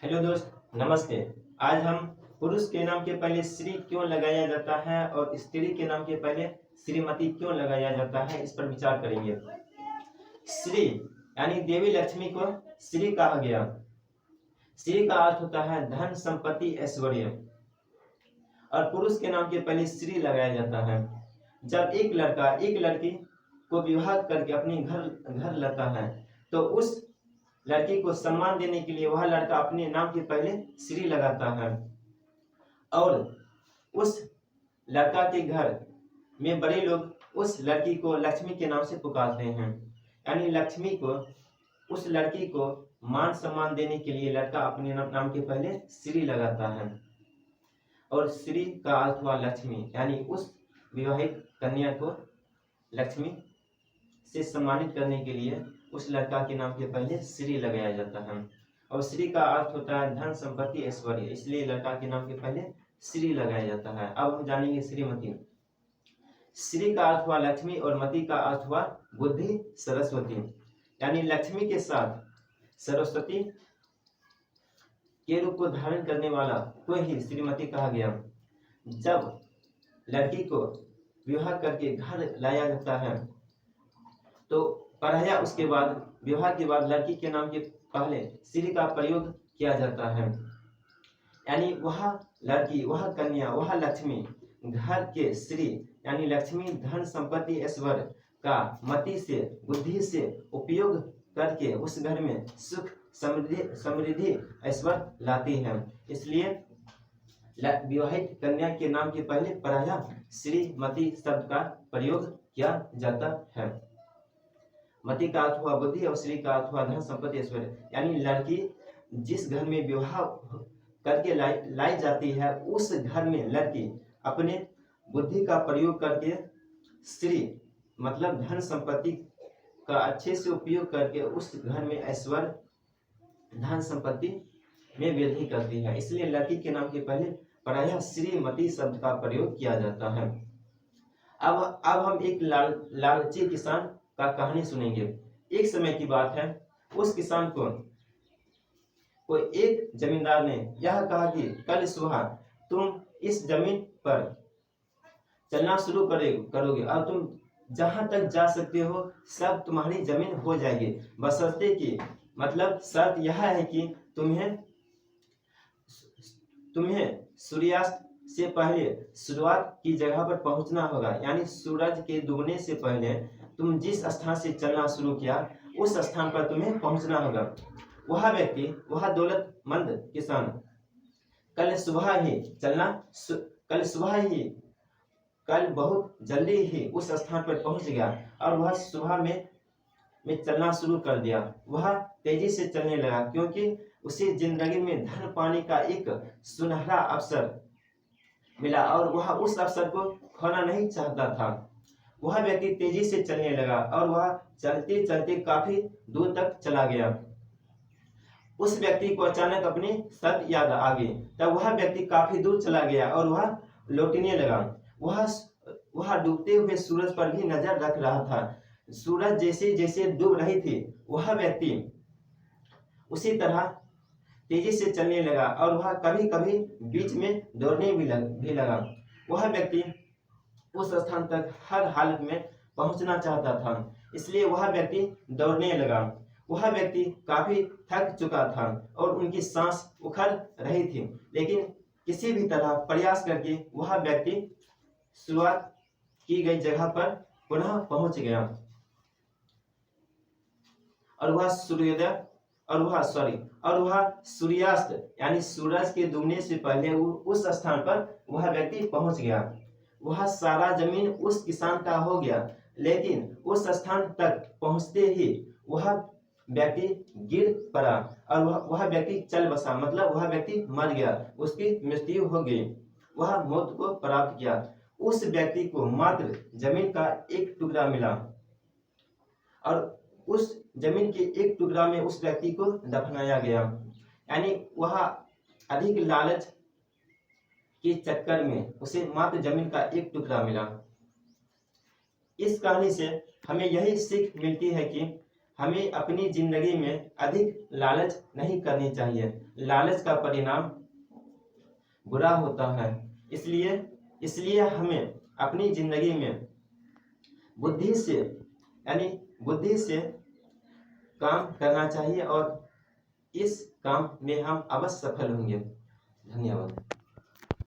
Hello दोस्त, नमस्ते। आज हम पुरुष के नाम के पहले श्री क्यों लगाया जाता है और स्त्री के नाम के पहले श्रीमती क्यों लगाया जाता है, इस पर विचार करेंगे। श्री यानी देवी लक्ष्मी को श्री कहा गया। श्री का अर्थ होता है धन, संपत्ति, ऐश्वर्य। और पुरुष के नाम के पहले श्री लगाया जाता है। जब एक लड़का एक लड़की को विवाह करके अपने घर लाता है तो उस लड़की को सम्मान देने के लिए वह लड़का अपने नाम के पहले श्री लगाता है। और उस लड़का के घर में बड़े लोग उस लड़की को लक्ष्मी के नाम से पुकारते हैं। यानी लक्ष्मी को, उस लड़की को मान सम्मान देने के लिए लड़का अपने नाम के पहले श्री लगाता है। और श्री का अर्थ हुआ लक्ष्मी, यानी उस विवाहित कन्या को लक्ष्मी से सम्मानित करने के लिए उस लड़का के नाम के पहले श्री लगाया जाता है। और श्री का अर्थ होता है धन, संपत्ति, ऐश्वर्य, इसलिए लड़का के नाम के पहले श्री लगाया जाता है। अब हम जानेंगे श्रीमती। श्री का अर्थ हुआ लक्ष्मी और मती का अर्थ हुआ बुद्धि, सरस्वती। यानी लक्ष्मी के साथ सरस्वती के रूप को धारण करने वाला को ही श्रीमती कहा गया। जब लड़की को विवाह करके घर लाया जाता है तो पढ़ाया, उसके बाद विवाह के बाद लड़की के नाम के पहले श्री का प्रयोग किया जाता है। यानी वह लड़की, वह कन्या, वह लक्ष्मी घर के श्री यानी लक्ष्मी, धन, संपत्ति, ऐश्वर्य का मति से, बुद्धि से उपयोग करके उस घर में सुख, समृद्धि, ऐश्वर्य लाती है। इसलिए विवाहित कन्या के नाम के पहले पढ़ाया श्रीमती शब्द का प्रयोग किया जाता है। मति का अर्थ हुआ बुद्धि और श्री का अर्थ हुआ धन, संपत्ति, ऐश्वर्य। यानी लड़की जिस घर में विवाह करके लाई जाती है उस घर में लड़की अपने बुद्धि का प्रयोग करके श्री मतलब धन, संपत्ति का अच्छे से उपयोग करके उस घर में ऐश्वर्य, धन, संपत्ति में वृद्धि करती है। इसलिए लड़की के नाम के पहले प्रायः श्रीमती शब्द का प्रयोग किया जाता है। अब हम एक लालची किसान का कहानी सुनेंगे। एक समय की बात है, उस किसान को एक जमींदार ने यह कहा कि कल सुबह तुम इस जमीन पर चलना शुरू करोगे और तुम जहां तक जा सकते हो सब तुम्हारी जमीन हो जाएगी, बशर्ते कि मतलब शर्त यह है कि तुम्हें सूर्यास्त से पहले शुरुआत की जगह पर पहुंचना होगा। यानी सूरज के डूबने से पहले तुम जिस स्थान से चलना शुरू किया उस स्थान पर तुम्हें पहुंचना होगा। वह व्यक्ति, वह दौलतमंद किसान कल बहुत जल्दी ही उस स्थान पर पहुंच गया और वह सुबह में चलना शुरू कर दिया। वह तेजी से चलने लगा क्योंकि उसे जिंदगी में धन पाने का एक सुनहरा अवसर मिला और वह उस अवसर को खोना नहीं चाहता था। वह व्यक्ति तेजी से चलने लगा और वह चलते चलते काफी दूर तक चला गया। उस व्यक्ति को अचानक अपनी शर्त याद आ गई। तब वह व्यक्ति काफी दूर चला गया और वह लौटने लगा। वह डूबते हुए सूरज पर भी नजर रख रहा था। सूरज जैसे जैसे डूब रही थी वह व्यक्ति उसी तरह तेजी से चलने लगा और वह कभी कभी बीच में दौड़ने भी लगा। वह व्यक्ति उस स्थान तक हर हालत में पहुंचना चाहता था, इसलिए वह व्यक्ति दौड़ने लगा। वह व्यक्ति काफी थक चुका था और उनकी सांस उखड़ रही थी, लेकिन किसी भी तरह प्रयास करके वह व्यक्ति शुरुआत की गई जगह पर पुनः पहुंच गया और वह सूर्यास्त यानी सूरज के डूबने से पहले उस स्थान पर वह व्यक्ति पहुंच गया। वह सारा जमीन उस किसान का हो गया, लेकिन उस स्थान तक पहुंचते ही वह व्यक्ति गिर पड़ा और वह व्यक्ति चल बसा, मतलब वह व्यक्ति मर गया, उसकी मृत्यु हो गई, वह मौत को प्राप्त किया। उस व्यक्ति को मात्र जमीन का एक टुकड़ा मिला और उस जमीन के एक टुकड़ा में उस व्यक्ति को दफनाया गया। यानी वह अधिक लालच के चक्कर में उसे मात्र जमीन का एक टुकड़ा मिला। इस कहानी से हमें यही सीख मिलती है कि हमें अपनी जिंदगी में अधिक लालच नहीं करनी चाहिए। लालच का परिणाम बुरा होता है। इसलिए इसलिए हमें अपनी जिंदगी में बुद्धि से काम करना चाहिए और इस काम में हम अवश्य सफल होंगे। धन्यवाद।